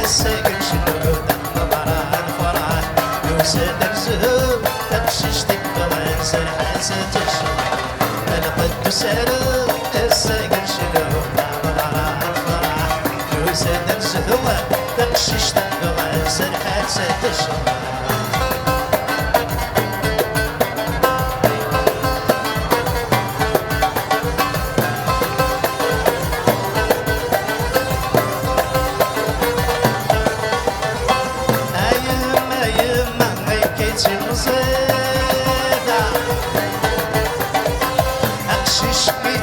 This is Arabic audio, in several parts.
الساكن شنو نظرة الفرح يوسد الزهور تمشيشتك بغير سرحة ستشوف القدس الساكن شنو نظرة الفرح يوسد الزهور تمشيشتك بغير سرحة ستشوف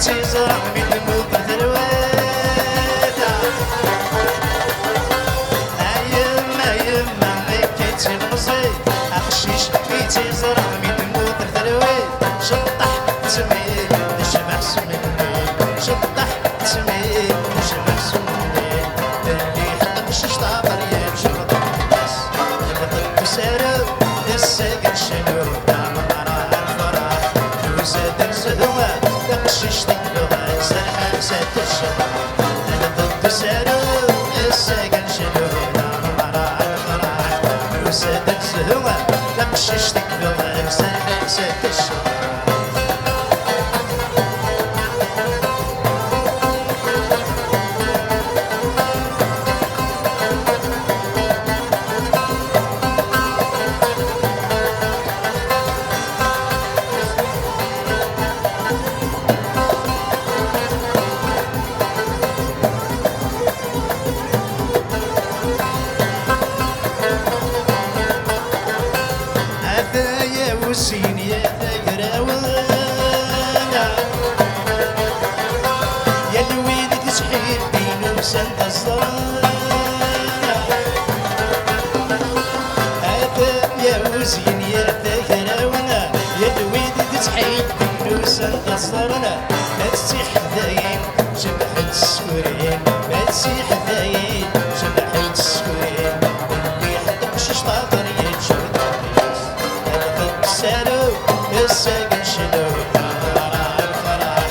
تزرع من الموت ثرواتها يما هيك تمزي أخشيش تزرع من الموت ثروات شطح تسمي نشبع سمني شطح تسمي نشبع سمني اللي حتى مش طابر يمشي بطنس اللي سارو الساقن شنو نعمر الفرح وزاد الزهوة تقششتك لغة سرحة ستشرب أنا ضد سارو الساقن شنو نعمر الفرح وزاد الزهوة تقششتك لغة سرحة ستشرب وسين يا ثقراونا يا الويل تسحيب بين وسند الصرانا هذا يا وسين يا ثقراونا يا الويل تسحيب بين وسند الصرانا لا تسيح دايم شبحة السكرين لا تسيح دايم شبحة السكرين اللي حتى مش طاطر يتشوف سالو الساقن شنو نظرة الفرح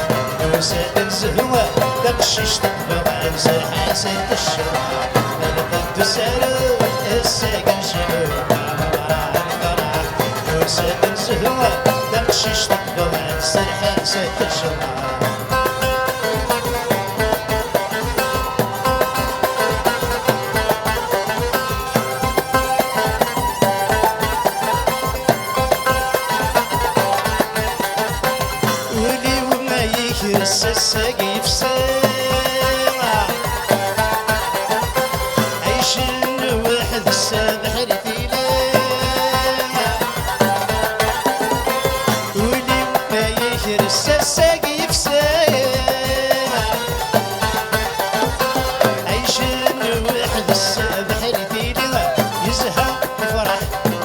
وساد الزهوة تقششتك بغير سرحة ست الشرح القد سالو الساقن شنو نظرة الفرح وساد الزهوة تقششتك بغير سرحة ست الشرح الساقي في ساعة عيش الواحد السابح رثيلة ولي ما يهرس الساقي في ساعة عيش الواحد السابح رثيلة يزهق يفرح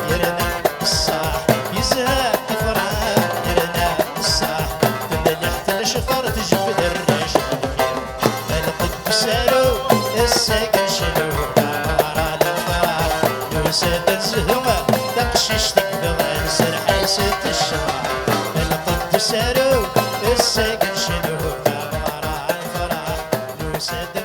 يرنى الصاح يزهق يفرح يرنى الصاح شفر تجبد الرجال القدسالو الساقن شنو نعمر الفرح يوسد الزهوة تقششتك بغير سرحة ست الشرح القدسالو الساقن شنو نعمر الفرح يوسد